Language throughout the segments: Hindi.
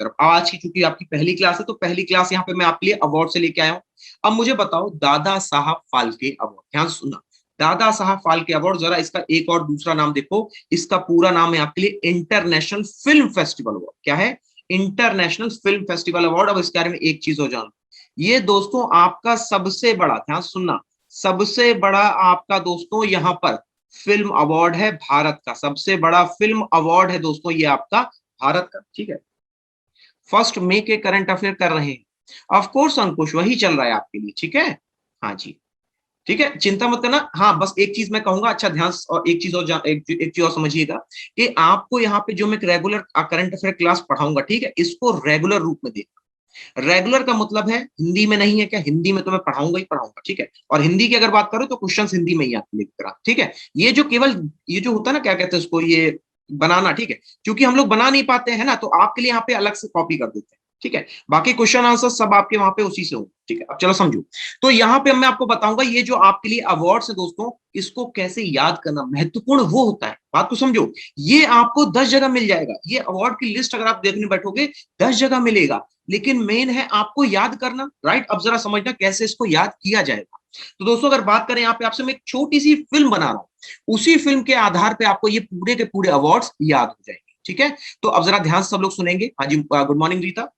तरफ। आज की चूंकि आपकी पहली क्लास है तो पहली क्लास यहाँ पे मैं आपके लिए अवार्ड से लेके आया हूँ। अब मुझे बताओ दादा साहब फाल्के अवार्ड, ध्यान से सुनना, दादा साहब फाल्के अवार्ड, जरा इसका एक और दूसरा नाम देखो, इसका पूरा नाम है आपके लिए इंटरनेशनल फिल्म फेस्टिवल अवार्ड। क्या है? International film festival award. अब इसके बारे में एक चीज हो जान, ये दोस्तों आपका सबसे बड़ा, ध्यान सुनना, सबसे बड़ा आपका दोस्तों यहाँ पर फिल्म अवार्ड है भारत का, सबसे बड़ा फिल्म अवार्ड है दोस्तों ये आपका भारत का। ठीक है, फर्स्ट मे के करंट अफेयर कर रहे हैं, ऑफ कोर्स अंकुश वही चल रहा है आपके लिए। ठीक है, हाँ जी, ठीक है, चिंता मत करना। हाँ बस एक चीज मैं कहूंगा, अच्छा ध्यान, और एक चीज और एक चीज और समझिएगा कि आपको यहाँ पे जो मैं रेगुलर करंट अफेयर क्लास पढ़ाऊंगा, ठीक है, इसको रेगुलर रूप में देखना। रेगुलर का मतलब है हिंदी में नहीं है क्या? हिंदी में तो मैं पढ़ाऊंगा ही पढ़ाऊंगा, ठीक है। और हिंदी की अगर बात करो तो क्वेश्चन हिंदी में ही आते हैं तरह, ठीक है। ये जो केवल ये जो होता है ना, क्या कहते हैं उसको, ये बनाना, ठीक है, क्योंकि हम लोग बना नहीं पाते हैं ना, तो आपके लिए यहाँ पे अलग से कॉपी कर देते हैं, ठीक है। बाकी क्वेश्चन आंसर सब आपके वहां पे उसी से हो, ठीक है। अब चलो समझो, तो यहाँ पे मैं आपको बताऊंगा ये जो आपके लिए अवार्ड्स है दोस्तों, इसको कैसे याद करना महत्वपूर्ण वो होता है, बात को समझो। ये आपको 10 जगह मिल जाएगा, ये अवार्ड की लिस्ट अगर आप देखने बैठोगे 10 जगह मिलेगा, लेकिन मेन है आपको याद करना, राइट। अब जरा समझना कैसे इसको याद किया जाएगा। तो दोस्तों अगर बात करें यहाँ पे आपसे मैं एक छोटी सी फिल्म बना रहा हूं, उसी फिल्म के आधार पे आपको ये पूरे के पूरे अवार्ड्स याद हो जाएंगे, ठीक है। तो अब जरा ध्यान से सब लोग सुनेंगे। हाँ जी, गुड मॉर्निंग रीता।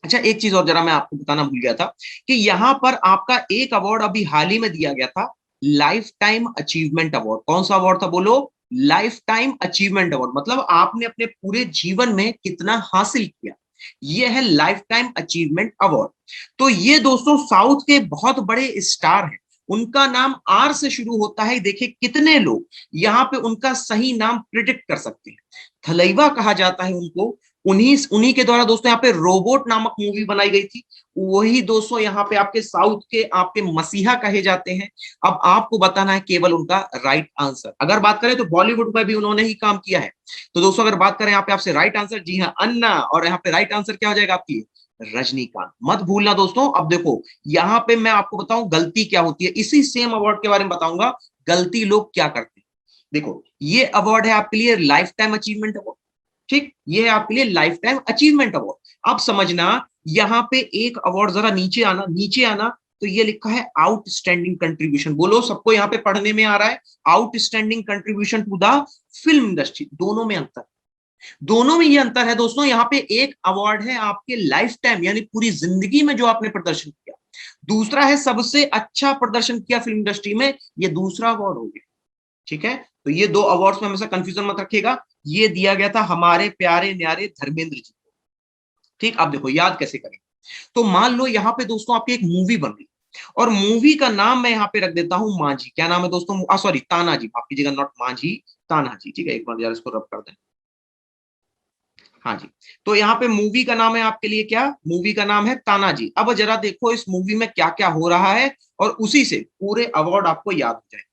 अच्छा एक चीज और जरा मैं आपको बताना भूल गया था कि यहाँ पर आपका एक अवार्ड अभी हाल ही में दिया गया था, लाइफ टाइम अचीवमेंट अवार्ड। कौन सा अवार्ड था बोलो? लाइफ टाइम अचीवमेंट अवार्ड, मतलब आपने अपने पूरे जीवन में कितना हासिल किया, ये है लाइफ टाइम अचीवमेंट अवार्ड। तो ये दोस्तों साउथ के बहुत बड़े स्टार हैं, उनका नाम आर से शुरू होता है। देखिए कितने लोग यहाँ पे उनका सही नाम प्रिडिक्ट कर सकते हैं। थलैवा कहा जाता है उनको। उन्हीं उन्हीं के द्वारा दोस्तों यहाँ पे रोबोट नामक मूवी बनाई गई थी। वही दोस्तों यहाँ पे आपके साउथ के आपके मसीहा कहे जाते हैं। अब आपको बताना है केवल उनका राइट आंसर। अगर बात करें तो बॉलीवुड में भी उन्होंने ही काम किया है। तो दोस्तों अगर बात करें यहाँ पे आपसे राइट आंसर, जी हाँ अन्ना, और यहाँ पे राइट आंसर क्या हो जाएगा आपकी? रजनीकांत। मत भूलना दोस्तों। अब देखो यहाँ पे मैं आपको बताऊं गलती क्या होती है, इसी सेम अवार्ड के बारे में बताऊंगा गलती लोग क्या करते हैं। देखो ये अवार्ड है आपके लिए लाइफ टाइम अचीवमेंट अवार्ड, ठीक, ये है आपके लिए लाइफ टाइम अचीवमेंट अवार्ड। अब समझना यहाँ पे एक अवार्ड, जरा नीचे आना, नीचे आना, तो ये लिखा है आउटस्टैंडिंग कंट्रीब्यूशन। बोलो सबको यहाँ पे पढ़ने में आ रहा है, outstanding contribution to the film industry. दोनों में अंतर, दोनों में ये अंतर है दोस्तों। यहाँ पे एक अवार्ड है आपके लाइफ टाइम यानी पूरी जिंदगी में जो आपने प्रदर्शन किया, दूसरा है सबसे अच्छा प्रदर्शन किया फिल्म इंडस्ट्री में, ये दूसरा अवार्ड हो गया, ठीक है। तो ये दो अवार्ड्स में हमेशा कंफ्यूजन मत रखिएगा। ये दिया गया था हमारे प्यारे न्यारे धर्मेंद्र जी को, ठीक। अब देखो याद कैसे करें। तो मान लो यहाँ पे दोस्तों आपकी एक मूवी बन रही, और मूवी का नाम मैं यहाँ पे रख देता हूं मांझी। क्या नाम है दोस्तों? सॉरी तानाजी, माफ कीजिएगा, नॉट मांझी, तानाजी, ठीक है। एक बार यार इसको रब कर दें, हाँ जी। तो यहाँ पे मूवी का नाम है आपके लिए क्या? मूवी का नाम है तानाजी। अब जरा देखो इस मूवी में क्या क्या हो रहा है, और उसी से पूरे अवार्ड आपको याद हो जाए।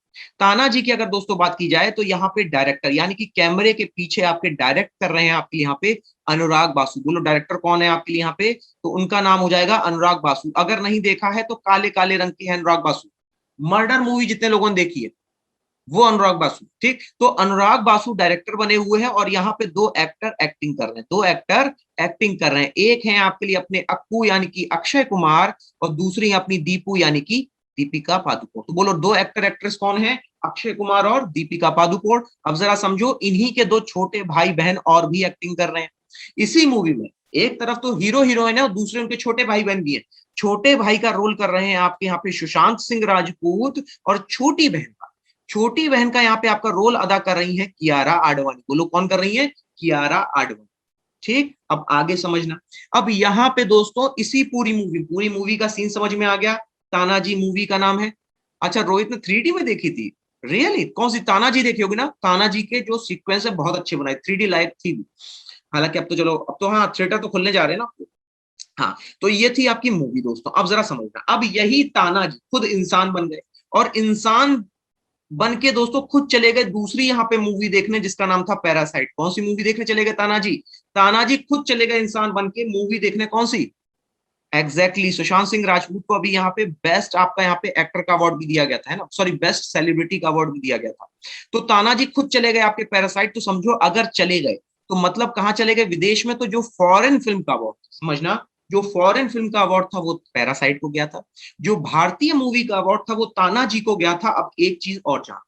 तानाजी की अगर दोस्तों बात की जाए तो यहाँ पे डायरेक्टर यानी कि कैमरे के पीछे आपके डायरेक्ट कर रहे हैं आपके यहाँ पे अनुराग बासु। बोलो डायरेक्टर कौन है आपके लिए यहाँ पे? तो उनका नाम हो जाएगा अनुराग बासु। अगर नहीं देखा है तो काले काले रंग के हैं अनुराग बासु, मर्डर मूवी जितने लोगों ने देखी है वो अनुराग बासु, ठीक। तो अनुराग बासु डायरेक्टर बने हुए हैं, और यहाँ पे दो एक्टर एक्टिंग कर रहे हैं, दो एक्टर एक्टिंग कर रहे हैं। एक है आपके लिए अपने अक्कू यानी कि अक्षय कुमार, और दूसरी है अपनी दीपू यानी कि दीपिका पादुकोण। तो बोलो दो एक्टर एक्ट्रेस कौन है? अक्षय कुमार और दीपिका पादुकोण। अब जरा समझो इन्हीं के दो छोटे भाई बहन और भी एक्टिंग कर रहे हैं इसी मूवी में। एक तरफ तो हीरो हीरोइन है और दूसरे उनके छोटे भाई बहन भी है। छोटे भाई का रोल कर रहे हैं आपके यहाँ पे सुशांत सिंह राजपूत, और छोटी बहन का यहाँ पे आपका रोल अदा कर रही है कियारा आडवाणी। बोलो कौन कर रही है? कियारा आडवाणी, ठीक। अब आगे समझना। अब यहाँ पे दोस्तों इसी पूरी मूवी का सीन समझ में आ गया। तानाजी मूवी का नाम है। अच्छा रोहित ने 3D में देखी थी? रियली? कौन सी तानाजी देखी होगी ना? तानाजी के जो सीक्वेंस है बहुत अच्छे बनाए, 3D लाइक थी। हालांकि अब तो चलो, अब तो हाँ थिएटर तो खुलने जा रहे हैं ना। हाँ, तो ये थी आपकी मूवी दोस्तों। अब जरा समझना, अब यही तानाजी खुद इंसान बन गए, और इंसान बन के दोस्तों खुद चले गए दूसरी यहाँ पे मूवी देखने जिसका नाम था पैरासाइट। कौन सी मूवी देखने चले गए तानाजी? तानाजी खुद चले गए इंसान बन के मूवी देखने, कौन सी? एग्जैक्टली सुशांत सिंह राजपूत को अभी यहाँ पे बेस्ट आपका यहाँ पे एक्टर का अवार्ड भी दिया गया था, है ना, सॉरी बेस्ट सेलिब्रिटी का अवार्ड भी दिया गया था। तो तानाजी खुद चले गए आपके पैरासाइट। तो समझो अगर चले गए तो मतलब कहाँ चले गए, विदेश में। तो जो फॉरेन फिल्म का अवार्ड, समझना, जो फॉरेन फिल्म का अवार्ड था वो पैरासाइट को गया था, जो भारतीय मूवी का अवार्ड था वो तानाजी को गया था। अब एक चीज और जान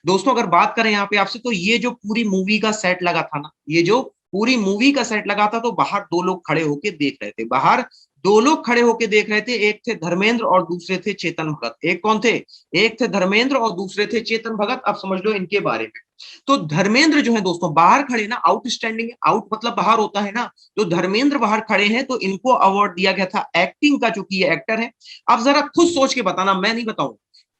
दोस्तों, अगर बात करें यहाँ पे आपसे, तो ये जो पूरी मूवी का सेट लगा था ना, ये जो पूरी मूवी का सेट लगा था, तो बाहर दो लोग खड़े होके देख रहे थे, बाहर दो लोग खड़े होके देख रहे थे। एक थे धर्मेंद्र और दूसरे थे चेतन भगत। एक कौन थे? एक थे धर्मेंद्र और दूसरे थे चेतन भगत। अब समझ लो इनके बारे में। तो धर्मेंद्र जो है दोस्तों बाहर खड़े ना, आउटस्टैंडिंग, आउट मतलब बाहर होता है ना, तो धर्मेंद्र बाहर खड़े हैं, तो इनको अवार्ड दिया गया था एक्टिंग का, चूंकि ये एक्टर है। अब जरा खुद सोच के बताना, मैं नहीं बताऊं,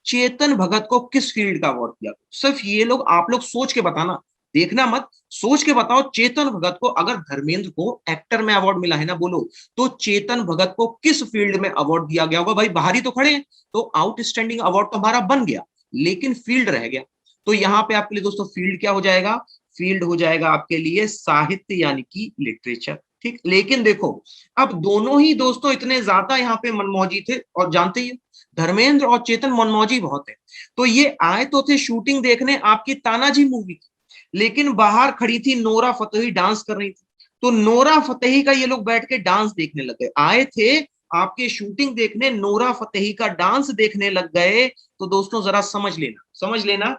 चेतन भगत को किस फील्ड का अवार्ड दिया? सिर्फ ये लोग, आप लोग सोच के बताना, देखना मत, सोच के बताओ। चेतन भगत को, अगर धर्मेंद्र को एक्टर में अवार्ड मिला है ना, बोलो, तो चेतन भगत को किस फील्ड में अवार्ड दिया गया होगा? भाई बाहर ही तो खड़े हैं, तो आउटस्टैंडिंग अवार्ड तो हमारा बन गया, लेकिन फील्ड रह गया। तो यहां पे आपके लिए दोस्तों फील्ड क्या हो जाएगा? फील्ड हो जाएगा आपके लिए साहित्य, यानी कि लिटरेचर। ठीक, लेकिन देखो, अब दोनों ही दोस्तों इतने ज्यादा यहाँ पे मनमौजी थे, और जानते ही, धर्मेंद्र और चेतन मनमौजी बहुत है। तो ये आए तो थे शूटिंग देखने आपकी तानाजी मूवी की, लेकिन बाहर खड़ी थी नोरा फतेही, डांस कर रही थी। तो नोरा फतेही का ये लोग बैठ के डांस देखने लग गए। आए थे आपके शूटिंग देखने, नोरा फतेही का डांस देखने लग गए। तो दोस्तों जरा समझ लेना, समझ लेना,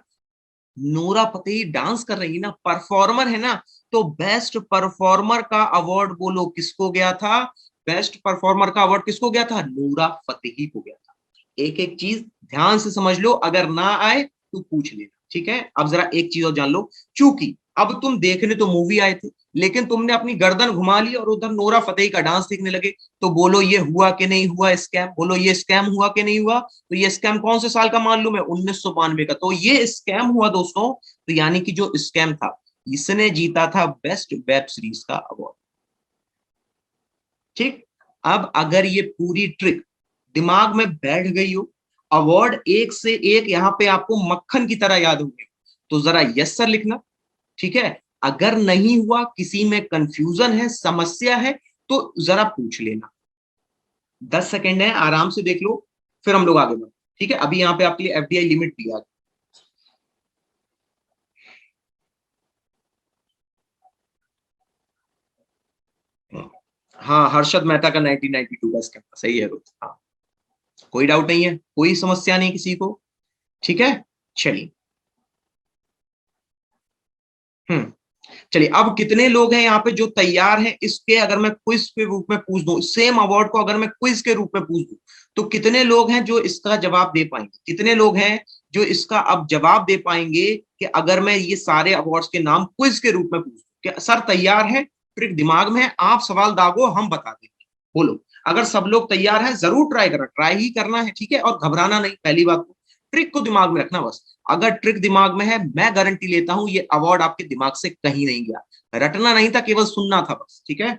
नोरा फतेही डांस कर रही ना, परफॉर्मर है ना, तो बेस्ट परफॉर्मर का अवार्ड बोलो किसको गया था? बेस्ट परफॉर्मर का अवार्ड किसको गया था? नोरा फतेही को गया था। एक एक चीज ध्यान से समझ लो, अगर ना आए तो पूछ लेना, ठीक है? अब जरा एक चीज और जान लो, चूंकि अब तुम देखने तो मूवी आए थे, लेकिन तुमने अपनी गर्दन घुमा ली और उधर नोरा फतेही का डांस देखने लगे, तो बोलो ये हुआ कि नहीं हुआ स्कैम? बोलो ये स्कैम हुआ कि नहीं हुआ? तो ये स्कैम कौन से साल का मालूम है? 1992 का। तो ये स्कैम हुआ दोस्तों। तो यानी कि जो स्कैम था, इसने जीता था बेस्ट वेब सीरीज का अवार्ड। ठीक, अब अगर ये पूरी ट्रिक दिमाग में बैठ गई हो, अवार्ड एक से एक यहाँ पे आपको मक्खन की तरह याद होंगे, तो जरा यस सर लिखना, ठीक है? अगर नहीं हुआ, किसी में कंफ्यूजन है, समस्या है, तो जरा पूछ लेना। 10 सेकेंड है, आराम से देख लो, फिर हम लोग आगे बढ़ते, ठीक है? अभी यहाँ पे आपके लिए एफडीआई लिमिट भी आ गई। हाँ, हर्षद मेहता का 1992 का स्कैम, सही है रोहित, हाँ। कोई डाउट नहीं है, कोई समस्या नहीं किसी को, ठीक है? चलिए। हम्म, चलिए, अब कितने लोग हैं यहाँ पे जो तैयार हैं इसके, अगर मैं क्विज के रूप में पूछ दूं, सेम अवार्ड को अगर मैं क्विज के रूप में पूछ दूं, तो कितने लोग हैं जो इसका जवाब दे पाएंगे? कितने लोग हैं जो इसका अब जवाब दे पाएंगे कि अगर मैं ये सारे अवार्ड्स के नाम क्विज के रूप में पूछ दूं? क्या सर तैयार है? ट्रिक दिमाग में है, आप सवाल दागो, हम बता देंगे। बोलो, अगर सब लोग तैयार हैं, जरूर ट्राई करना, ट्राई ही करना है, ठीक है? और घबराना नहीं, पहली बात तो ट्रिक को दिमाग में रखना बस। अगर ट्रिक दिमाग में है, मैं गारंटी लेता हूं ये अवार्ड आपके दिमाग से कहीं नहीं गया। रटना नहीं था, केवल सुनना था बस, ठीक है?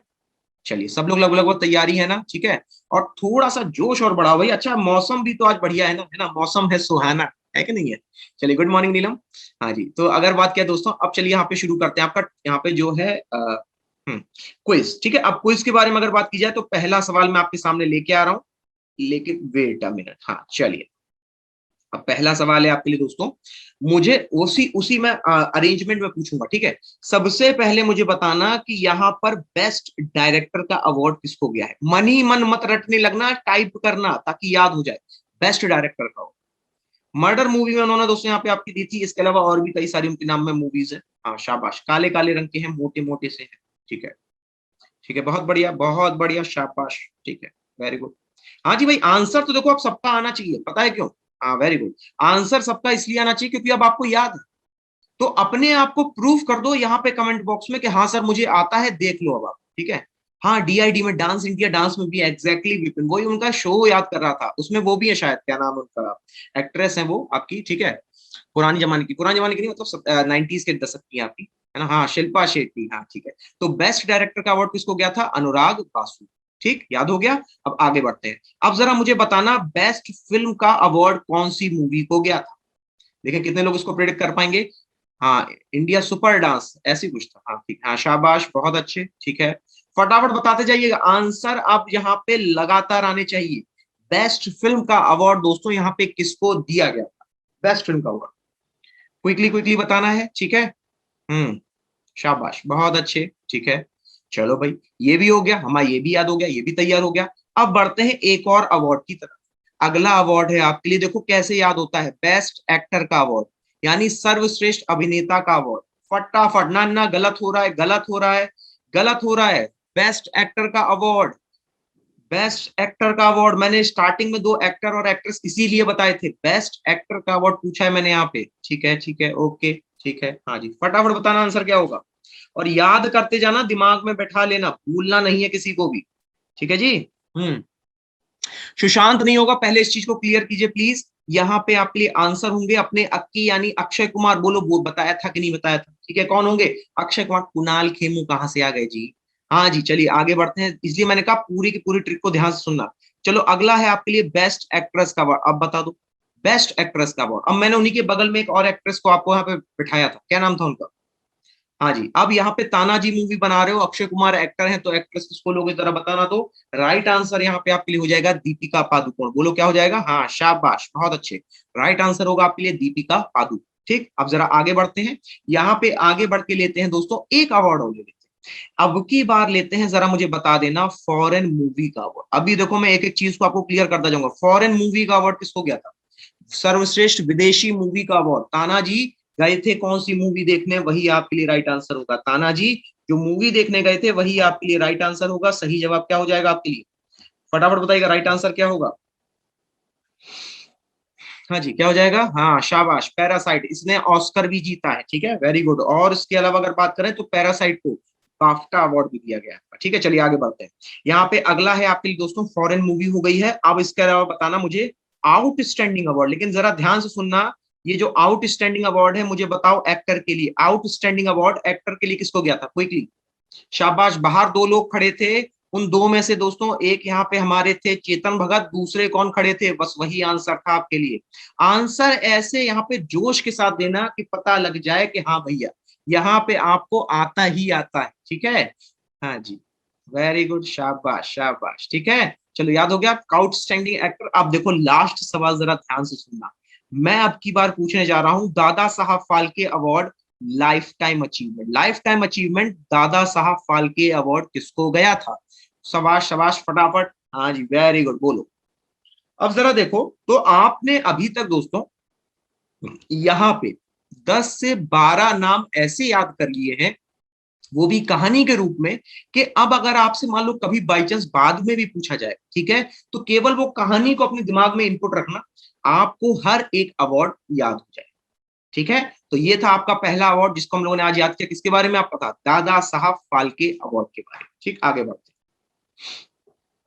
चलिए, सब लोग लगभग लगभग तैयारी है ना, ठीक है? और थोड़ा सा जोश और बढ़ाओ भाई। अच्छा, मौसम भी तो आज बढ़िया है ना, मौसम है सुहाना, है कि नहीं है? चलिए, गुड मॉर्निंग नीलम। हाँ जी, तो अगर बात किया दोस्तों, अब चलिए यहाँ पे शुरू करते हैं आपका, यहाँ पे जो है क्विज, ठीक है? अब क्विज के बारे में अगर बात की जाए, तो पहला सवाल मैं आपके सामने लेके आ रहा हूँ, लेकिन वेट अ मिनट, हाँ चलिए। अब पहला सवाल है आपके लिए दोस्तों, मुझे उसी उसी में अरेंजमेंट में पूछूंगा, ठीक है? सबसे पहले मुझे बताना कि यहाँ पर बेस्ट डायरेक्टर का अवार्ड किसको गया है। मन ही मन मत रटने लगना, टाइप करना ताकि याद हो जाए। बेस्ट डायरेक्टर का मर्डर मूवी में उन्होंने दोस्तों यहाँ पे आपकी दी थी, इसके अलावा और भी कई सारी उनके नाम में मूवीज है। हाँ शाबाश, काले काले रंग के हैं, मोटे मोटे से हैं, ठीक है? ठीक है, बहुत बढ़िया, बहुत बढ़िया, शाबाश, ठीक है, वेरी गुड। हाँ जी भाई, आंसर तो देखो अब सबका आना चाहिए, पता है क्यों? हाँ वेरी गुड। आंसर सबका इसलिए आना चाहिए क्योंकि अब आपको याद है, तो अपने आप को प्रूफ कर दो यहाँ पे कमेंट बॉक्स में कि हाँ सर मुझे आता है, देख लो अब आप, ठीक है? हाँ, डीआईडी में, डांस इंडिया डांस में भी एग्जैक्टली विपिन, वही उनका शो याद कर रहा था, उसमें वो भी है शायद, क्या नाम है उनका, एक्ट्रेस है वो आपकी, ठीक है? पुरानी जमाने की नहीं, मतलब 90s के दशक की आपकी, है ना? हाँ, शिल्पा शेट्टी, हाँ ठीक है। तो बेस्ट डायरेक्टर का अवार्ड किसको गया था? अनुराग बासु। ठीक, याद हो गया? अब आगे बढ़ते हैं। अब जरा मुझे बताना, बेस्ट फिल्म का अवार्ड कौन सी मूवी को गया था? देखिए कितने लोग इसको प्रेडिक्ट कर पाएंगे। हाँ, इंडिया सुपर डांस, ऐसी कुछ था, हाँ ठीक, हाँ शाबाश, बहुत अच्छे, ठीक है। फटाफट बताते जाइएगा, आंसर आप यहाँ पे लगातार आने चाहिए। बेस्ट फिल्म का अवार्ड दोस्तों यहाँ पे किसको दिया गया था? बेस्ट फिल्म का अवार्ड क्विकली क्विकली बताना है, ठीक है? हम्म, शाबाश, बहुत अच्छे, ठीक है। चलो भाई, ये भी हो गया हमारा, ये भी याद हो गया, ये भी तैयार हो गया। अब बढ़ते हैं एक और अवार्ड की तरफ। अगला अवार्ड है आपके लिए, देखो कैसे याद होता है, बेस्ट एक्टर का अवार्ड, यानी सर्वश्रेष्ठ अभिनेता का अवार्ड। फटाफट, ना ना, गलत हो रहा है, गलत हो रहा है, गलत हो रहा है। बेस्ट एक्टर का अवार्ड, बेस्ट एक्टर का अवार्ड, मैंने स्टार्टिंग में दो एक्टर और एक्ट्रेस इसीलिए बताए थे, बेस्ट एक्टर का अवार्ड पूछा है मैंने यहाँ पे। ठीक है, ठीक है, ओके, ठीक है, हाँ जी, फटाफट बताना आंसर क्या होगा, और याद करते जाना, दिमाग में बैठा लेना, भूलना नहीं है किसी को भी। ठीक है जी। हम्म। सुशांत नहीं होगा, पहले इस चीज को क्लियर कीजिए प्लीज। यहाँ पे आपके लिए आंसर होंगे अपने अक्की यानी अक्षय कुमार। बोलो, वो बताया था कि नहीं बताया था? ठीक है, कौन होंगे? अक्षय कुमार। कुणाल खेमू कहाँ से आ गए जी? हाँ जी, चलिए आगे बढ़ते हैं, इसलिए मैंने कहा पूरी की पूरी ट्रिक को ध्यान से सुनना। चलो, अगला है आपके लिए बेस्ट एक्ट्रेस का अवार्ड। अब बता दो, बेस्ट एक्ट्रेस का अवार्ड। अब मैंने उन्हीं के बगल में एक और एक्ट्रेस को आपको यहाँ पे बिठाया था, क्या नाम था उनका? हाँ जी, अब यहाँ पे तानाजी मूवी बना रहे हो, अक्षय कुमार एक्टर हैं, तो एक्ट्रेस किसको लोगे जरा बताना। तो राइट आंसर यहाँ पे आपके लिए हो जाएगा दीपिका पादुकोण। बोलो क्या हो जाएगा? हाँ, शाबाश, बहुत अच्छे, राइट आंसर होगा आपके लिए दीपिका पादुकोण। ठीक, अब जरा आगे बढ़ते हैं, यहाँ पे आगे बढ़ के लेते हैं दोस्तों एक अवार्ड और ले लेते हैं। अब की बार लेते हैं, जरा मुझे बता देना, फॉरेन मूवी का अवार्ड। अभी देखो मैं एक एक चीज को आपको क्लियर करता जाऊंगा। फॉरेन मूवी का अवार्ड किसको गया था? सर्वश्रेष्ठ विदेशी मूवी का अवार्ड तानाजी गए थे कौन सी मूवी देखने, वही आपके लिए राइट आंसर होगा। तानाजी जो मूवी देखने गए थे वही आपके लिए राइट आंसर होगा। सही जवाब क्या हो जाएगा आपके लिए? फटाफट बताइएगा, राइट आंसर क्या होगा? हाँ जी, क्या हो जाएगा? हाँ, शाबाश, पैरासाइट। इसने ऑस्कर भी जीता है, ठीक है, वेरी गुड। और इसके अलावा अगर बात करें तो पैरासाइट को बाफ्टा अवार्ड भी दिया गया है। ठीक है, चलिए आगे बढ़ते हैं। यहाँ पे अगला है आपके लिए दोस्तों, फॉरेन मूवी हो गई है। अब इसके अलावा बताना मुझे आउटस्टैंडिंग अवार्ड, लेकिन जरा ध्यान से सुनना। ये जो आउटस्टैंडिंग अवार्ड है, मुझे बताओ एक्टर के लिए आउटस्टैंडिंग अवार्ड एक्टर के लिए किसको गया था? क्विकली, शाबाश। बाहर दो लोग खड़े थे, उन दो में से दोस्तों एक यहाँ पे हमारे थे चेतन भगत, दूसरे कौन खड़े थे? बस वही आंसर था आपके लिए। आंसर ऐसे यहाँ पे जोश के साथ देना कि पता लग जाए कि हाँ भैया, यहाँ पे आपको आता ही आता है। ठीक है, हाँ जी, वेरी गुड, शाबाश शाबाश, ठीक है। चलो, याद हो गया आउटस्टैंडिंग एक्टर। अब देखो लास्ट सवाल, जरा ध्यान से सुनना। मैं अब की बार पूछने जा रहा हूं Dada Saheb Phalke award life time achievement. Life time achievement Dada Saheb Phalke award किसको गया था? शाबाश शाबाश, फटाफट, हाँ जी, वेरी गुड, बोलो। अब जरा देखो, तो आपने अभी तक दोस्तों यहाँ पे 10 से 12 नाम ऐसे याद कर लिए हैं, वो भी कहानी के रूप में, कि अब अगर आपसे मान लो कभी बाई चांस बाद में भी पूछा जाए, ठीक है, तो केवल वो कहानी को अपने दिमाग में इनपुट रखना, आपको हर एक अवार्ड याद हो जाए। ठीक है, तो ये था आपका पहला अवार्ड जिसको हम लोगों ने आज याद किया। किसके बारे में आपका था? दादा साहब फाल्के अवार्ड के बारे में। ठीक, आगे बढ़ते हैं।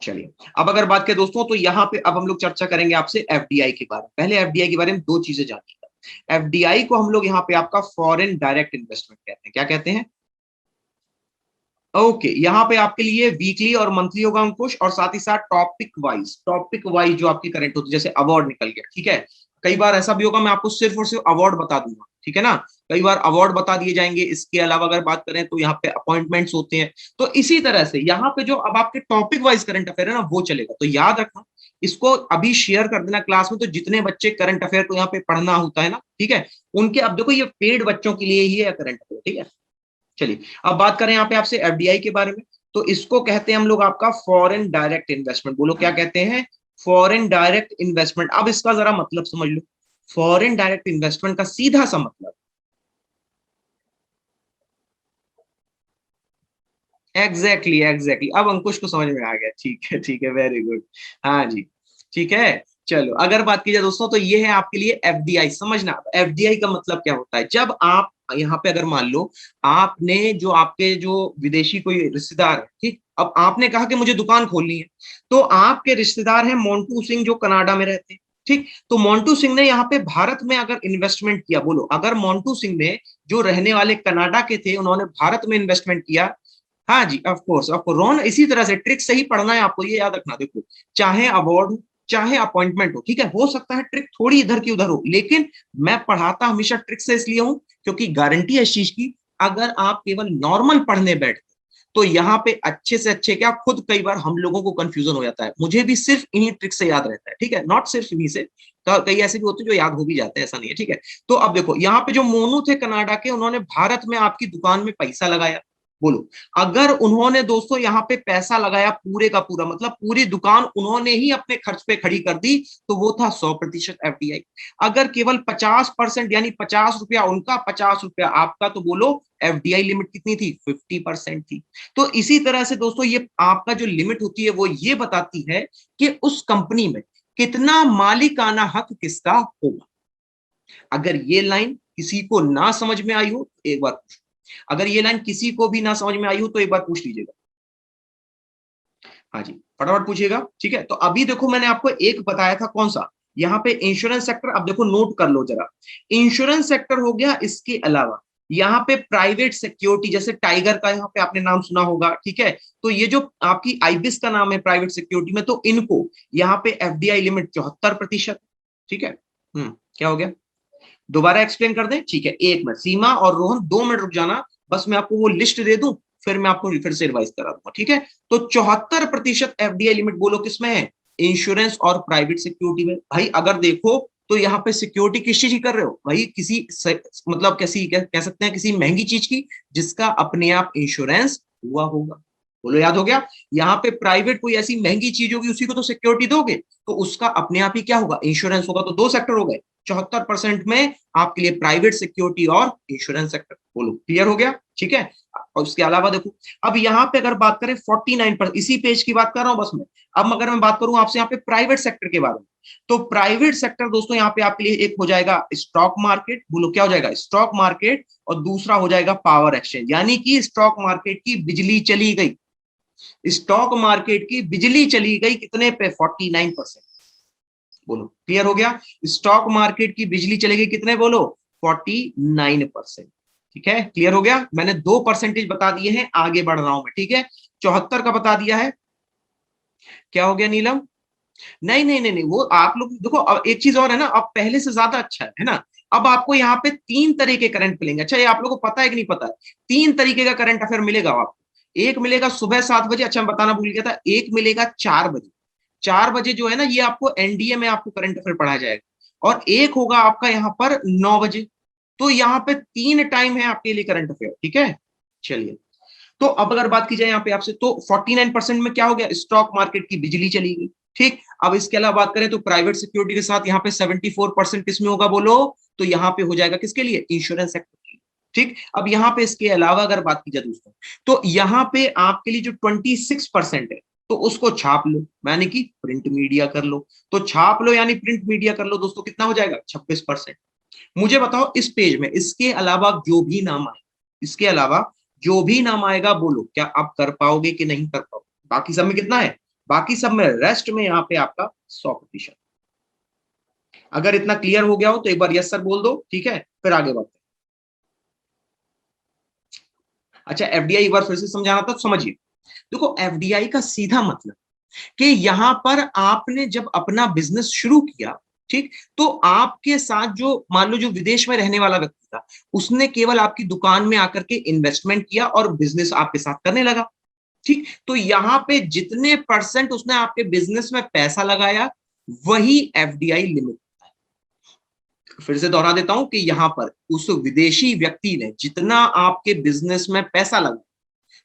चलिए, अब अगर बात करें दोस्तों, तो यहाँ पे अब हम लोग चर्चा करेंगे आपसे एफडीआई के बारे में। पहले एफडीआई के बारे में दो चीजें जानिएगा। एफडीआई को हम लोग यहाँ पे आपका फॉरेन डायरेक्ट इन्वेस्टमेंट कहते हैं। क्या कहते हैं? ओके, यहाँ पे आपके लिए वीकली और मंथली होगा अंकुश, और साथ ही साथ टॉपिक वाइज जो आपकी करंट होती है, जैसे अवार्ड निकल गया, ठीक है। कई बार ऐसा भी होगा मैं आपको सिर्फ और सिर्फ अवार्ड बता दूंगा, ठीक है ना। कई बार अवार्ड बता दिए जाएंगे, इसके अलावा अगर बात करें तो यहाँ पे अपॉइंटमेंट्स होते हैं। तो इसी तरह से यहाँ पे जो अब आपके टॉपिक वाइज करंट अफेयर है ना, वो चलेगा। तो याद रखना, इसको अभी शेयर कर देना क्लास में, तो जितने बच्चे करंट अफेयर को यहाँ पे पढ़ना होता है ना, ठीक है, उनके, अब देखो ये पेड बच्चों के लिए ही है करंट अफेयर, ठीक है। चलिए, अब बात करें यहाँ पे आपसे एफडीआई के बारे में, तो इसको कहते हैं हम लोग आपका फॉरेन डायरेक्ट इन्वेस्टमेंट। बोलो क्या कहते हैं? Foreign direct investment. अब इसका जरा मतलब समझ लो, फॉरेन डायरेक्ट इन्वेस्टमेंट का सीधा सा मतलब, एग्जैक्टली अब अंकुश को समझ में आ गया। ठीक है, ठीक है, वेरी गुड, हाँ जी, ठीक है। चलो, अगर बात की जाए दोस्तों, तो ये है आपके लिए एफडीआई। समझना, एफडीआई का मतलब क्या होता है? जब आप यहाँ पे अगर मान लो आपने जो आपके जो विदेशी कोई रिश्तेदार है, ठीक, अब आपने कहा कि मुझे दुकान खोलनी है, तो आपके रिश्तेदार हैं मोन्टू सिंह जो कनाडा में रहते हैं, ठीक। तो मोन्टू सिंह ने यहाँ पे भारत में अगर इन्वेस्टमेंट किया, बोलो अगर मोन्टू सिंह ने, जो रहने वाले कनाडा के थे, उन्होंने भारत में इन्वेस्टमेंट किया, हाँ जी, ऑफ कोर्स आपको रोन, इसी तरह से ट्रिक सही पढ़ना है आपको, ये याद रखना। देखो, चाहे अवार्ड हो चाहे अपॉइंटमेंट हो, ठीक है, हो सकता है ट्रिक थोड़ी इधर की उधर हो, लेकिन मैं पढ़ाता हमेशा ट्रिक से इसलिए हूं क्योंकि गारंटी है इस चीज की, अगर आप केवल नॉर्मल पढ़ने बैठते तो यहाँ पे अच्छे से अच्छे क्या, खुद कई बार हम लोगों को कंफ्यूजन हो जाता है। मुझे भी सिर्फ इन्हीं ट्रिक से याद रहता है, ठीक है, नॉट सिर्फ इन्हीं से, तो कई ऐसे भी होते हैं जो याद हो भी जाते हैं, ऐसा नहीं है, ठीक है। तो अब देखो यहाँ पे जो मोनू थे कनाडा के, उन्होंने भारत में आपकी दुकान में पैसा लगाया। बोलो, अगर उन्होंने दोस्तों यहाँ पे पैसा लगाया पूरे का पूरा, मतलब पूरी दुकान उन्होंने ही अपने खर्च पे खड़ी कर दी, तो वो था 100% एफडीआई। अगर केवल 50% यानी 50 रुपया उनका 50 रुपया आपका, तो बोलो एफडीआई लिमिट कितनी थी? 50% थी। तो इसी तरह से दोस्तों ये आपका जो लिमिट होती है वो ये बताती है कि उस कंपनी में कितना मालिकाना हक किसका होगा। अगर ये लाइन किसी को ना समझ में आई हो तो एक बार पूछ, अगर ये लाइन किसी को भी ना समझ में आई हो तो एक बार पूछ लीजिएगा। हाँ जी, फटाफट पूछिएगा, ठीक है। तो अभी देखो मैंने आपको एक बताया था, कौन सा? यहाँ पे इंश्योरेंस सेक्टर। अब देखो नोट कर लो जरा, इंश्योरेंस सेक्टर हो गया, इसके अलावा यहाँ पे प्राइवेट सिक्योरिटी, जैसे टाइगर का यहाँ पे आपने नाम सुना होगा, ठीक है। तो ये जो आपकी आईबिस का नाम है प्राइवेट सिक्योरिटी में, तो इनको यहाँ पे एफडीआई लिमिट 74%, ठीक है। क्या हो गया? दोबारा एक्सप्लेन कर दें? ठीक है, एक मिनट, सीमा और रोहन 2 मिनट रुक जाना, बस मैं आपको वो लिस्ट दे दूं, फिर मैं आपको फिर से रिवाइज करा दूंगा, ठीक है। तो 74% एफडीआई लिमिट बोलो किसमें है? इंश्योरेंस और प्राइवेट सिक्योरिटी में। भाई अगर देखो तो यहाँ पे सिक्योरिटी किस चीज की कर रहे हो भाई? मतलब कैसी कह सकते हैं, किसी महंगी चीज की जिसका अपने आप इंश्योरेंस हुआ होगा। बोलो याद हो गया? यहाँ पे प्राइवेट कोई ऐसी महंगी चीज होगी, उसी को तो सिक्योरिटी दोगे, तो उसका अपने आप ही क्या होगा? इंश्योरेंस होगा। तो 2 सेक्टर हो गए, 74% में आपके लिए प्राइवेट सिक्योरिटी और इंश्योरेंस सेक्टर। बोलो क्लियर हो गया? ठीक है। और उसके अलावा देखो, अब यहाँ पे अगर बात करें 49%, इसी पेज की बात कर रहा हूं बस मैं। अब अगर मैं बात करूं आपसे यहाँ पे प्राइवेट सेक्टर के बारे में, तो प्राइवेट सेक्टर दोस्तों यहाँ पे आपके लिए एक हो जाएगा स्टॉक मार्केट। बोलो क्या हो जाएगा? Stock market. और दूसरा हो जाएगा पावर एक्सचेंज, यानी कि स्टॉक मार्केट की बिजली चली गई, स्टॉक मार्केट की बिजली चली गई कितने पे? 49%। बोलो क्लियर हो गया? स्टॉक मार्केट की बिजली चलेगी कितने? बोलो 49%। ठीक है, क्लियर हो गया? मैंने 2% बता दिए हैं, आगे बढ़ रहा हूं मैं, ठीक है। 74 का बता दिया है। क्या हो गया नीलम? नहीं नहीं नहीं नहीं, वो आप लोग देखो, अब एक चीज और है ना, अब पहले से ज्यादा अच्छा है ना। अब आपको यहाँ पे 3 तरह के करंट मिलेंगे। अच्छा, ये आप लोगों को पता है कि नहीं पता है? 3 तरीके का करंट अफेयर मिलेगा आपको। एक मिलेगा सुबह 7 बजे, अच्छा मैं बताना भूल गया था, एक मिलेगा 4 बजे। 4 बजे जो है ना, ये आपको एनडीए में आपको करंट अफेयर पढ़ाया जाएगा। और एक होगा आपका यहाँ पर 9 बजे। तो यहाँ पे 3 टाइम है आपके लिए करंट अफेयर, ठीक है। चलिए, तो अब अगर बात की जाए यहाँ पे आपसे, तो 49% में क्या हो गया? स्टॉक मार्केट की बिजली चली गई, ठीक। अब इसके अलावा बात करें तो प्राइवेट सिक्योरिटी के साथ यहाँ पे 74% किसमें होगा? बोलो तो यहाँ पे हो जाएगा किसके लिए? इंश्योरेंस सेक्टर के लिए, ठीक। अब यहाँ पे इसके अलावा अगर बात की जाए दोस्तों, तो यहाँ पे आपके लिए जो 26% है, तो उसको छाप लो, यानी कि प्रिंट मीडिया कर लो। तो छाप लो यानी प्रिंट मीडिया कर लो दोस्तों, कितना हो जाएगा? 26%। मुझे बताओ इस पेज में इसके अलावा जो भी नाम आए, इसके अलावा जो भी नाम आएगा, बोलो क्या आप कर पाओगे कि नहीं कर पाओगे? बाकी सब में कितना है? बाकी सब में, रेस्ट में यहाँ पे आपका 100%। अगर इतना क्लियर हो गया हो तो एक बार यस सर बोल दो, ठीक है, फिर आगे बढ़ते हैं। अच्छा, एफडीआई एक बार फिर से समझाना था, तो समझिए। देखो, एफडीआई का सीधा मतलब कि यहां पर आपने जब अपना बिजनेस शुरू किया, ठीक, तो आपके साथ जो मान लो जो विदेश में रहने वाला व्यक्ति था, उसने केवल आपकी दुकान में आकर के इन्वेस्टमेंट किया और बिजनेस आपके साथ करने लगा, ठीक। तो यहां पे जितने परसेंट उसने आपके बिजनेस में पैसा लगाया, वही एफडीआई लिमिट। फिर से दोहरा देता हूं कि यहां पर उस विदेशी व्यक्ति ने जितना आपके बिजनेस में पैसा लगाया,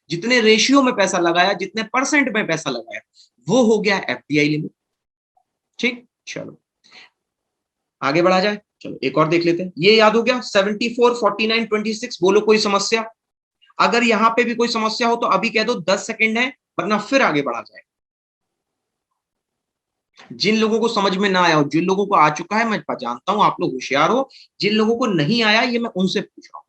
जितने रेशियो में पैसा लगाया, जितने परसेंट में पैसा लगाया, वो हो गया एफडीआई लिमिट, ठीक। चलो आगे बढ़ा जाए, चलो एक और देख लेते हैं। ये याद हो गया 74, 49, 26। बोलो कोई समस्या? अगर यहां पे भी कोई समस्या हो तो अभी कह दो, 10 सेकंड है, वरना फिर आगे बढ़ा जाए। जिन लोगों को समझ में ना आया हो, जिन लोगों को आ चुका है, मैं जानता हूं आप लोग होशियार हो, जिन लोगों को नहीं आया ये मैं उनसे पूछ रहा हूं,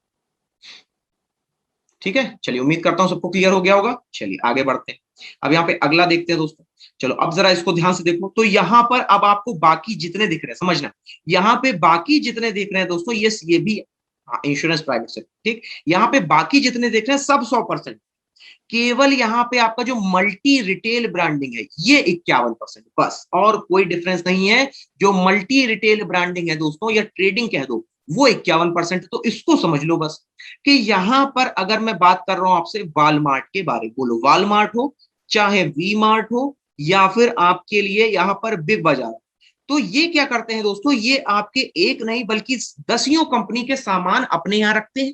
ठीक है। चलिए, उम्मीद करता हूं सबको क्लियर हो गया होगा। चलिए आगे बढ़ते हैं। अब यहाँ पे अगला देखते हैं दोस्तों। चलो अब जरा इसको ध्यान से देखो, तो यहाँ पर अब आपको बाकी जितने दिख रहे हैं, समझना, यहाँ पे बाकी जितने देख रहे हैं दोस्तों, ये भी इंश्योरेंस प्राइवेट सेक्टर, ठीक। यहाँ पे बाकी जितने देख रहे हैं सब 100%। केवल यहाँ पे आपका जो मल्टी रिटेल ब्रांडिंग है, ये 51%, बस, और कोई डिफरेंस नहीं है। जो मल्टी रिटेल ब्रांडिंग है दोस्तों, या ट्रेडिंग कह दो, वो 51%। तो इसको समझ लो बस कि यहां पर अगर मैं बात कर रहा हूं आपसे वॉलमार्ट के बारे, बोलो वॉलमार्ट हो, चाहे वी मार्ट हो, या फिर आपके लिए यहां पर बिग बाजार, तो ये क्या करते हैं दोस्तों, ये आपके एक नहीं बल्कि दसियों कंपनी के सामान अपने यहाँ रखते हैं।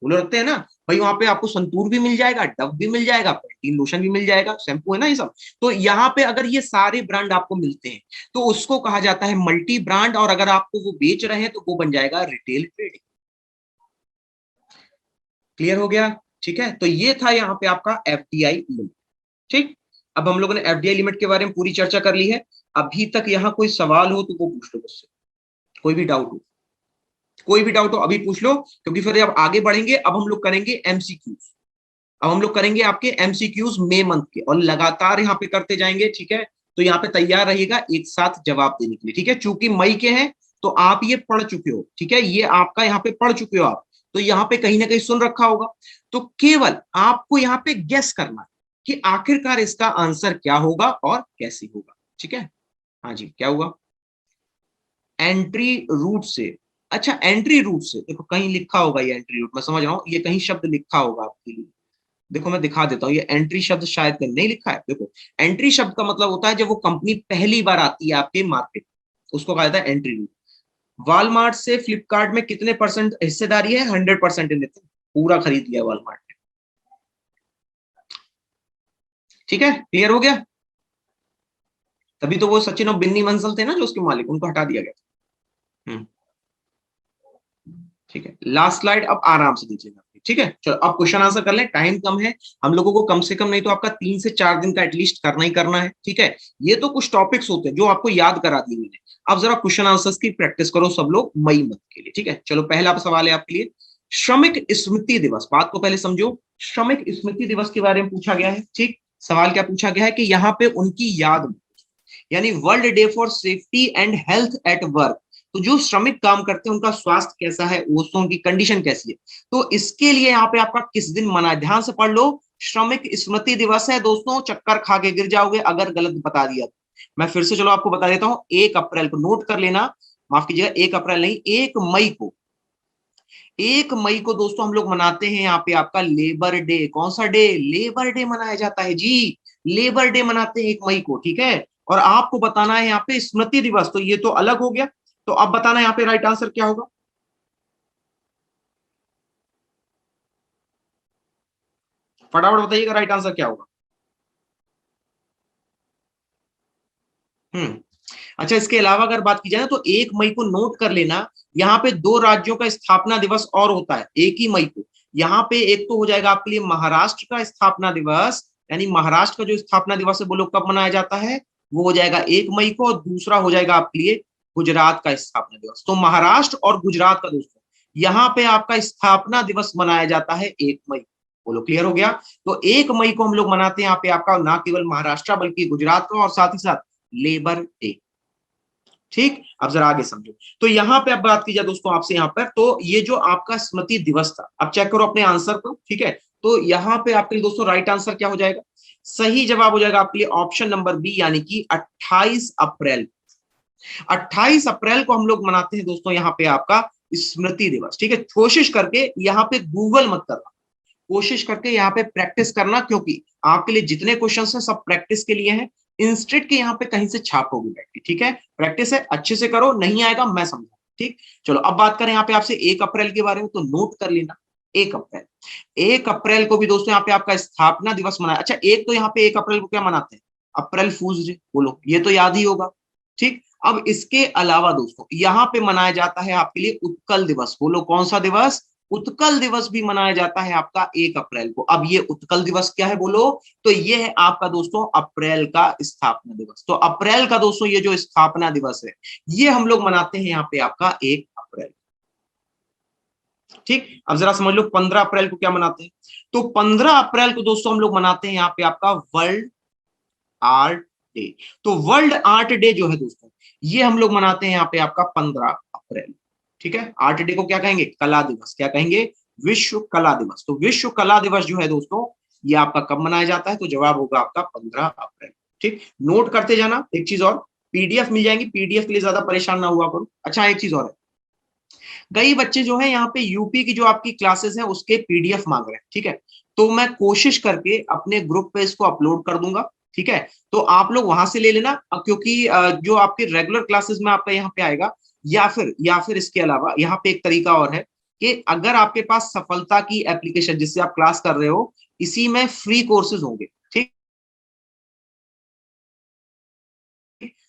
वो लोग रखते हैं ना भाई, वहां पे आपको संतूर भी मिल जाएगा, डव भी मिल जाएगा, पैंटीन लोशन भी मिल जाएगा, शैम्पू है ना ये सब। तो यहाँ पे अगर ये सारे ब्रांड आपको मिलते हैं तो उसको कहा जाता है मल्टी ब्रांड, और अगर आपको वो बेच रहे हैं तो वो बन जाएगा रिटेल ट्रेडिंग। क्लियर हो गया? ठीक है, तो ये था यहाँ पे आपका एफडीआई लिमिट। ठीक, अब हम लोगों ने एफडीआई लिमिट के बारे में पूरी चर्चा कर ली है। अभी तक यहाँ कोई सवाल हो तो वो पूछ लो मुझसे, कोई भी डाउट हो, कोई भी डाउट हो अभी पूछ लो, क्योंकि फिर अब आगे बढ़ेंगे। अब हम लोग करेंगे एमसीक्यूज। अब हम लोग करेंगे आपके एमसीक्यूज मई मंथ के, और लगातार यहाँ पे करते जाएंगे। ठीक है, तो यहाँ पे तैयार रहिएगा एक साथ जवाब देने के लिए। ठीक है, चूंकि मई के हैं तो आप ये पढ़ चुके हो। ठीक है, ये आपका यहाँ पे पढ़ चुके हो आप, तो यहाँ पे कहीं ना कहीं सुन रखा होगा। तो केवल आपको यहाँ पे गेस करना है कि आखिरकार इसका आंसर क्या होगा और कैसे होगा। ठीक है, हाँ जी, क्या हुआ? एंट्री रूट से। अच्छा, एंट्री रूट से देखो कहीं लिखा होगा ये एंट्री रूट, मैं समझ रहा हूँ ये कहीं शब्द लिखा होगा आपके लिए। देखो मैं दिखा देता हूँ, ये एंट्री शब्द शायद कहीं नहीं लिखा है। देखो, एंट्री शब्द का मतलब होता है जब वो कंपनी पहली बार आती है आपके मार्केट, उसको कहा जाता है एंट्री रूट। वॉलमार्ट से फ्लिपकार्ट में कितने परसेंट हिस्सेदारी है? 100% लेते हैं, पूरा खरीद लिया वॉलमार्ट ने। ठीक है, क्लियर हो गया? तभी तो वो सचिन और बिन्नी मंसल थे ना जो उसके मालिक, उनको हटा दिया गया। हम्म, ठीक है, लास्ट स्लाइड अब आराम से दीजिएगा। ठीक है, चलो अब क्वेश्चन आंसर कर ले, टाइम कम है हम लोगों को, कम से कम नहीं तो आपका 3 से 4 दिन का एटलीस्ट करना ही करना है। ठीक है, ये तो कुछ टॉपिक्स होते हैं जो आपको याद करा दिए मैंने। अब जरा क्वेश्चन आंसर्स की प्रैक्टिस करो सब लोग मई मंथ के लिए। ठीक है, चलो पहला सवाल है आपके लिए, श्रमिक स्मृति दिवस। बात को पहले समझो, श्रमिक स्मृति दिवस के बारे में पूछा गया है। ठीक, सवाल क्या पूछा गया है कि यहाँ पे उनकी याद में, यानी world day for safety and health at work, तो जो श्रमिक काम करते हैं उनका स्वास्थ्य कैसा है, दोस्तों उनकी कंडीशन कैसी है, तो इसके लिए यहाँ पे आपका किस दिन मना है, ध्यान से पढ़ लो। श्रमिक स्मृति दिवस है दोस्तों, चक्कर खा के गिर जाओगे अगर गलत बता दिया तो। मैं फिर से चलो आपको बता देता हूँ, 1 अप्रैल को नोट कर लेना, माफ कीजिएगा 1 अप्रैल नहीं, 1 मई को, 1 मई को दोस्तों हम लोग मनाते हैं यहाँ पे आपका लेबर डे। कौन सा डे? लेबर डे मनाया जाता है जी, लेबर डे मनाते हैं 1 मई को। ठीक है, और आपको बताना है यहाँ पे स्मृति दिवस, तो ये तो अलग हो गया। तो अब बताना है यहाँ पे राइट आंसर क्या होगा। फटाफट बताइएगा राइट आंसर क्या होगा। हम्म, अच्छा, इसके अलावा अगर बात की जाए ना तो 1 मई को नोट कर लेना, यहाँ पे 2 राज्यों का स्थापना दिवस और होता है 1 ही मई को। यहाँ पे एक तो हो जाएगा आपके लिए महाराष्ट्र का स्थापना दिवस, यानी महाराष्ट्र का जो स्थापना दिवस है वो लोग कब मनाया जाता है, वो हो जाएगा 1 मई को, और दूसरा हो जाएगा आपके लिए गुजरात का स्थापना दिवस। तो महाराष्ट्र और गुजरात का दोस्तों यहाँ पे आपका स्थापना दिवस मनाया जाता है 1 मई। बोलो क्लियर हो गया? तो 1 मई को हम लोग मनाते हैं यहाँ पे आपका ना केवल महाराष्ट्र बल्कि गुजरात का, और साथ ही साथ लेबर डे। ठीक, अब जरा आगे समझो। तो यहाँ पे अब बात की जाए दोस्तों आपसे यहाँ पर, तो ये जो आपका स्मृति दिवस था, अब चेक करो अपने आंसर को। ठीक है, तो यहाँ पे आपके लिए दोस्तों राइट आंसर क्या हो जाएगा? सही जवाब हो जाएगा आपके लिए ऑप्शन नंबर बी, यानी कि 28 अप्रैल। 28 अप्रैल को हम लोग मनाते हैं दोस्तों यहाँ पे आपका स्मृति दिवस। ठीक है, कोशिश करके यहाँ पे गूगल मत करना, कोशिश करके यहाँ पे प्रैक्टिस करना, क्योंकि आपके लिए जितने क्वेश्चन हैं सब प्रैक्टिस के लिए हैं। इंस्टेंट के यहाँ पे कहीं से छाप होगी बैठ के। ठीक है, प्रैक्टिस है, अच्छे से करो, नहीं आएगा मैं समझा। ठीक, चलो अब बात करें यहाँ पे आपसे 1 अप्रैल के बारे में, तो नोट कर लेना 1 अप्रैल। 1 अप्रैल को भी दोस्तों यहाँ पे आपका स्थापना दिवस मनाया। अच्छा, एक तो यहाँ पे 1 अप्रैल को क्या मनाते हैं? अप्रैल फूल्स डे, बोलो ये तो याद ही होगा। ठीक, अब इसके अलावा दोस्तों यहाँ पे मनाया जाता है आपके लिए उत्कल दिवस। बोलो कौन सा दिवस? उत्कल दिवस भी मनाया जाता है आपका 1 अप्रैल को। अब ये उत्कल दिवस क्या है बोलो? तो ये है आपका दोस्तों अप्रैल का स्थापना दिवस। तो अप्रैल का दोस्तों ये जो स्थापना दिवस है ये हम लोग मनाते हैं यहाँ पे आपका 1 अप्रैल। ठीक, अब जरा समझ लो 15 अप्रैल को क्या मनाते हैं। तो 15 अप्रैल को दोस्तों हम लोग मनाते हैं यहाँ पे आपका वर्ल्ड आर्ट डे। तो वर्ल्ड आर्ट डे जो है दोस्तों ये हम लोग मनाते हैं यहाँ पे आपका 15 अप्रैल। ठीक है, आर्ट डे को क्या कहेंगे? कला दिवस। क्या कहेंगे? विश्व कला दिवस। तो विश्व कला दिवस जो है दोस्तों ये आपका कब मनाया जाता है? तो जवाब होगा आपका 15 अप्रैल। ठीक, नोट करते जाना। एक चीज और, पीडीएफ मिल जाएंगी, पीडीएफ के लिए ज्यादा परेशान ना हुआ करो। अच्छा, एक चीज और है, कई बच्चे जो है यहाँ पे यूपी की जो आपकी क्लासेस हैं उसके पीडीएफ मांग रहे हैं। ठीक है, तो मैं कोशिश करके अपने ग्रुप पे इसको अपलोड कर दूंगा। ठीक है, तो आप लोग वहां से ले लेना, क्योंकि जो आपके रेगुलर क्लासेस में आपका यहाँ पे आएगा, या फिर इसके अलावा यहाँ पे एक तरीका और है कि अगर आपके पास सफलता की एप्लीकेशन जिससे आप क्लास कर रहे हो, इसी में फ्री कोर्सेज होंगे, ठीक,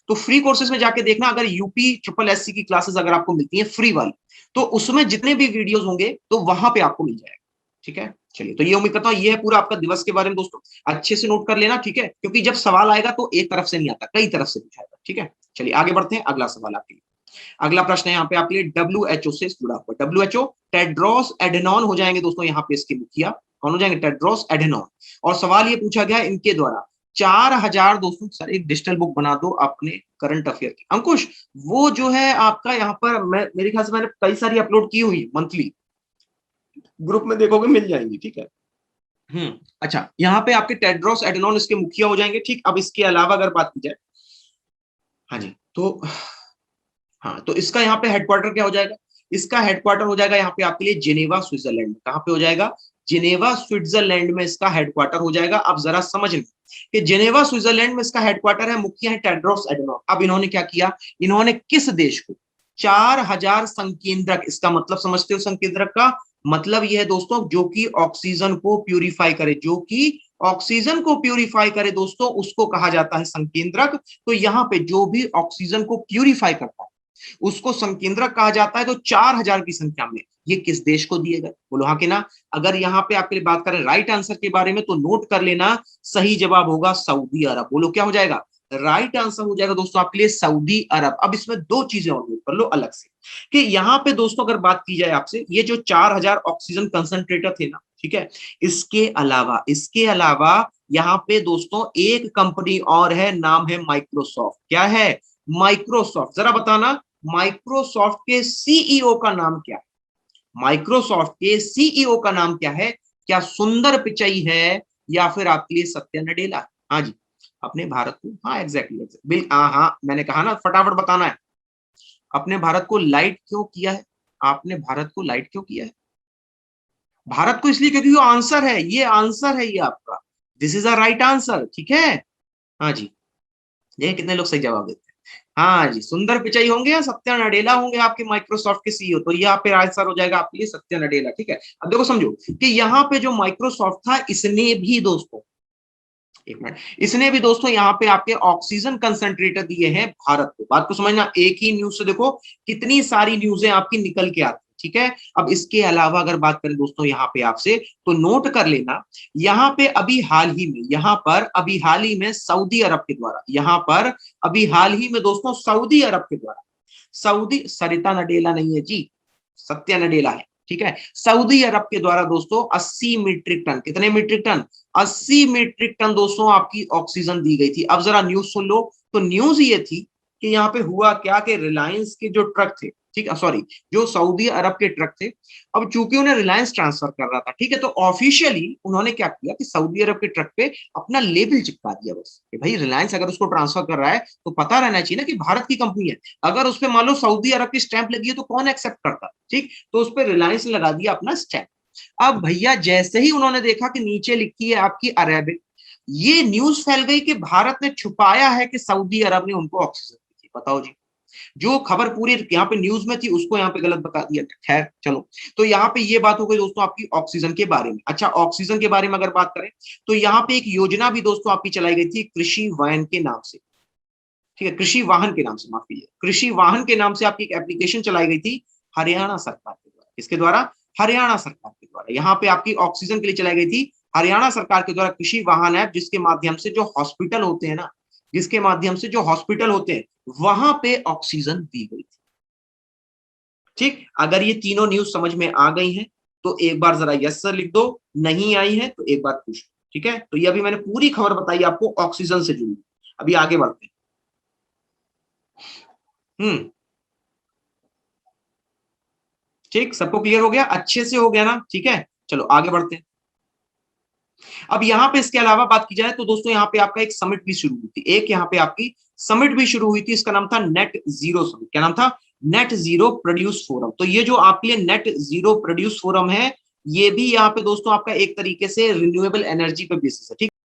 तो फ्री कोर्सेज में जाके देखना, अगर यूपी ट्रिपल एससी की क्लासेस अगर आपको मिलती हैं फ्री वाली, तो उसमें जितने भी वीडियोस होंगे तो वहां पे आपको मिल जाएगा, ठीक है। चलिए, तो ये उम्मीद करता हूँ ये है पूरा आपका दिवस के बारे में दोस्तों, अच्छे से नोट कर लेना, ठीक है, क्योंकि जब सवाल आएगा तो एक तरफ से नहीं आता, कई तरफ से पूछाएगा, ठीक है। चलिए आगे बढ़ते हैं, अगला सवाल आपके लिए। अगला प्रश्न है यहाँ पे आपके लिए WHO से जुड़ा हुआ। WHO टेड्रोस एडेनॉन हो जाएंगे दोस्तों, यहाँ पे इसके मुखिया कौन हो जाएंगे, टेड्रोस एडेनॉन। और सवाल ये पूछा गया इनके द्वारा 4000 दोस्तों, सर एक डिजिटल बुक बना दो अपने करंट अफेयर की, अंकुश वो जो है आपका यहाँ पर, मैं मेरे ख्याल से मैंने कई सारी अपलोड की हुई मंथली, ग्रुप में देखोगे मिल जाएंगी, ठीक है। अच्छा, यहाँ पे आपके टेड्रोस एडेनॉन इसके मुखिया हो जाएंगे, ठीक। अब इसके अलावा अगर बात की जाए, हाँ जी, तो हाँ, तो इसका यहाँ पे हेडक्वार्टर क्या हो जाएगा, इसका हेडक्वार्टर हो जाएगा यहाँ पे आपके लिए जिनेवा स्विट्जरलैंड में। कहाँ पे हो जाएगा, जिनेवा स्विट्जरलैंड में इसका हेडक्वार्टर हो जाएगा। अब जरा समझ लें कि जिनेवा स्विट्जरलैंड में इसका हेडक्वार्टर है, मुखिया है टेड्रोस एडेनॉन। अब इन्होंने क्या किया, इन्होंने किस देश को 4000 संकेंद्रक, इसका मतलब समझते हो संकेंद्रक का मतलब यह है दोस्तों, जो कि ऑक्सीजन को प्यूरिफाई करे, जो कि ऑक्सीजन को प्यूरिफाई करे दोस्तों, उसको कहा जाता है संकेंद्रक। तो यहाँ पे जो भी ऑक्सीजन को प्यूरिफाई करता है उसको संकेंद्रक कहा जाता है। तो 4000 की संख्या में ये किस देश को दिए गए, बोलो हाँ कि ना। अगर यहाँ पे आपके लिए बात करें राइट आंसर के बारे में, तो नोट कर लेना, सही जवाब होगा सऊदी अरब। बोलो क्या हो जाएगा, राइट आंसर हो जाएगा दोस्तों आपके लिए सऊदी अरब। अब इसमें दो चीजें और नोट कर लो अलग से, कि यहाँ पे दोस्तों अगर बात की जाए आपसे, ये जो 4000 ऑक्सीजन कंसंट्रेटर थे ना, ठीक है, इसके अलावा यहाँ पे दोस्तों एक कंपनी और है, नाम है माइक्रोसॉफ्ट। क्या है, माइक्रोसॉफ्ट। जरा बताना माइक्रोसॉफ्ट के सीईओ का नाम क्या है, माइक्रोसॉफ्ट के सीईओ का नाम क्या है, क्या सुंदर पिचई है या फिर आपके लिए सत्या नडेला। हाँ जी, अपने भारत को, हाँ एग्जैक्टली बिल, हाँ मैंने कहा ना फटाफट बताना है, अपने भारत को लाइट क्यों किया है, आपने भारत को लाइट क्यों किया है, भारत को इसलिए क्योंकि वो आंसर है, ये आंसर है ये आपका, this is a right answer, ठीक है। हाँ जी, ये कितने लोग सही जवाब देते हैं। हाँ जी, सुंदर पिचाई होंगे या सत्या नडेला होंगे आपके माइक्रोसॉफ्ट के सीईओ, तो यहाँ पे आंसर हो जाएगा आपके लिए सत्या नडेला, ठीक है। अब देखो समझो कि यहाँ पे जो माइक्रोसॉफ्ट था, इसने भी दोस्तों, एक मिनट, इसने भी दोस्तों यहाँ पे आपके ऑक्सीजन कंसंट्रेटर दिए हैं भारत को। बात को समझना, एक ही न्यूज से देखो कितनी सारी न्यूजें आपकी निकल के आती, ठीक है। अब इसके अलावा अगर बात करें दोस्तों यहाँ पे आपसे, तो नोट कर लेना, यहाँ पे अभी हाल ही में, यहाँ पर अभी हाल ही में सऊदी अरब के द्वारा, यहाँ पर अभी हाल ही में दोस्तों सऊदी अरब के द्वारा, सऊदी, सरिता नडेला नहीं है जी, सत्या नडेला है, ठीक है। सऊदी अरब के द्वारा दोस्तों 80 मीट्रिक टन, कितने मीट्रिक टन, 80 मीट्रिक टन दोस्तों आपकी ऑक्सीजन दी गई थी। अब जरा न्यूज सुन लो, तो न्यूज ये थी कि यहाँ पे हुआ क्या कि रिलायंस के जो ट्रक थे, ठीक है, सॉरी, जो सऊदी अरब के ट्रक थे, अब चूंकि उन्हें रिलायंस ट्रांसफर कर रहा था, ठीक है, तो ऑफिशियली उन्होंने क्या किया कि सऊदी अरब के ट्रक पे अपना लेबल चिपका दिया, बस कि भाई रिलायंस अगर उसको ट्रांसफर कर रहा है तो पता रहना चाहिए ना कि भारत की कंपनी है। अगर उस पर मान लो सऊदी अरब की स्टैंप लगी है तो कौन एक्सेप्ट करता, ठीक, तो उस पर रिलायंस ने लगा दिया अपना स्टैंप। अब भैया जैसे ही उन्होंने देखा कि नीचे लिखी है आपकी अरेबिक, ये न्यूज फैल गई कि भारत ने छुपाया है कि सऊदी अरब ने उनको ऑक्सीजन दी थी। बताओ जी, जो खबर पूरी यहाँ पे न्यूज में थी उसको यहाँ पे गलत बता दिया। खैर चलो, तो यहाँ पे ये बात हो गई दोस्तों आपकी ऑक्सीजन के बारे में। अच्छा, ऑक्सीजन के बारे में अगर बात करें, तो यहाँ पे एक योजना भी दोस्तों आपकी चलाई गई थी कृषि वाहन के नाम से, ठीक है, कृषि वाहन के नाम से, माफ कीजिए, कृषि वाहन के नाम से आपकी एक एप्लीकेशन चलाई गई थी हरियाणा सरकार के द्वारा। किसके द्वारा, हरियाणा सरकार के द्वारा। यहाँ पे आपकी ऑक्सीजन के लिए चलाई गई थी हरियाणा सरकार के द्वारा कृषि वाहन ऐप, जिसके माध्यम से जो हॉस्पिटल होते हैं ना, जिसके माध्यम से जो हॉस्पिटल होते हैं वहां पे ऑक्सीजन दी गई थी, ठीक। अगर ये तीनों न्यूज समझ में आ गई हैं तो एक बार जरा यस सर लिख दो, नहीं आई है तो एक बार पूछ, ठीक है। तो ये अभी मैंने पूरी खबर बताई आपको ऑक्सीजन से जुड़ी। अभी आगे बढ़ते हैं। ठीक, सबको क्लियर हो गया, अच्छे से हो गया ना, ठीक है। चलो आगे बढ़ते हैं। अब यहाँ पे इसके अलावा बात की जाए तो दोस्तों यहाँ पे आपका एक समिट भी शुरू हुई थी, एक यहाँ पे आपकी समिट भी शुरू हुई थी, इसका नाम था नेट जीरो समिट। क्या नाम था, नेट जीरो प्रोड्यूस फोरम। तो ये जो आपके लिए नेट जीरो प्रोड्यूस फोरम है, ये भी यहाँ पे दोस्तों आपका एक तरीके से रिन्यूएबल एनर्जी पे बेसिस है, ठीक।